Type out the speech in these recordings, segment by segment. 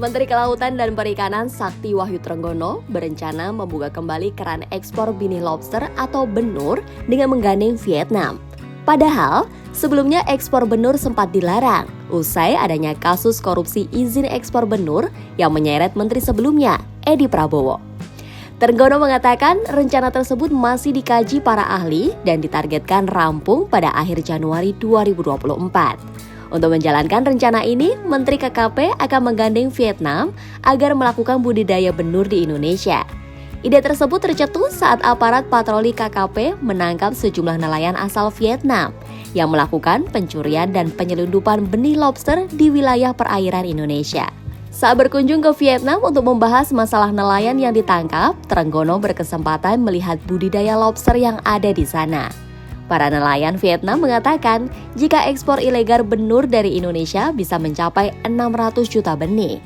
Menteri Kelautan dan Perikanan Sakti Wahyu Trenggono berencana membuka kembali keran ekspor benih lobster atau benur dengan menggandeng Vietnam. Padahal, sebelumnya ekspor benur sempat dilarang, usai adanya kasus korupsi izin ekspor benur yang menyeret menteri sebelumnya, Edi Prabowo. Trenggono mengatakan rencana tersebut masih dikaji para ahli dan ditargetkan rampung pada akhir Januari 2024. Untuk menjalankan rencana ini, Menteri KKP akan menggandeng Vietnam agar melakukan budidaya benur di Indonesia. Ide tersebut tercetus saat aparat patroli KKP menangkap sejumlah nelayan asal Vietnam yang melakukan pencurian dan penyelundupan benih lobster di wilayah perairan Indonesia. Saat berkunjung ke Vietnam untuk membahas masalah nelayan yang ditangkap, Trenggono berkesempatan melihat budidaya lobster yang ada di sana. Para nelayan Vietnam mengatakan jika ekspor ilegal benur dari Indonesia bisa mencapai 600 juta benih.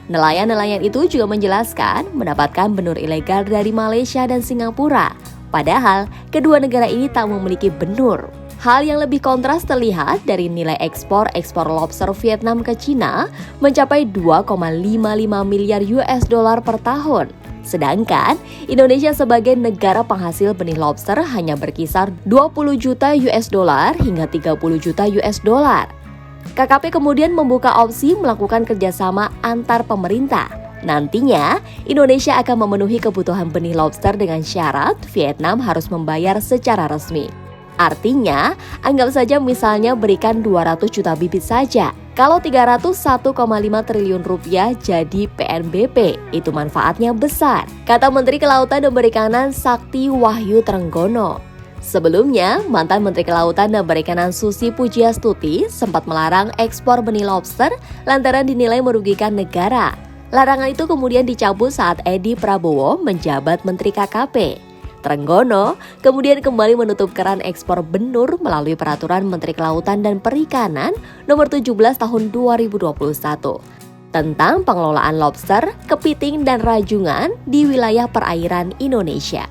Nelayan-nelayan itu juga menjelaskan mendapatkan benur ilegal dari Malaysia dan Singapura. Padahal kedua negara ini tak memiliki benur. Hal yang lebih kontras terlihat dari nilai ekspor lobster Vietnam ke Cina mencapai 2,55 miliar US dollar per tahun. Sedangkan Indonesia sebagai negara penghasil benih lobster hanya berkisar 20 juta US dollar hingga 30 juta US dollar. KKP kemudian membuka opsi melakukan kerjasama antar pemerintah. Nantinya, Indonesia akan memenuhi kebutuhan benih lobster dengan syarat Vietnam harus membayar secara resmi. Artinya, anggap saja misalnya berikan 200 juta bibit saja. Kalau 301,5 triliun rupiah jadi PNBP, itu manfaatnya besar, kata Menteri Kelautan dan Perikanan Sakti Wahyu Trenggono. Sebelumnya, mantan Menteri Kelautan dan Perikanan Susi Pujiastuti sempat melarang ekspor benih lobster lantaran dinilai merugikan negara. Larangan itu kemudian dicabut saat Edi Prabowo menjabat Menteri KKP. Trenggono kemudian kembali menutup keran ekspor benur melalui Peraturan Menteri Kelautan dan Perikanan Nomor 17 Tahun 2021 tentang pengelolaan lobster, kepiting, dan rajungan di wilayah perairan Indonesia.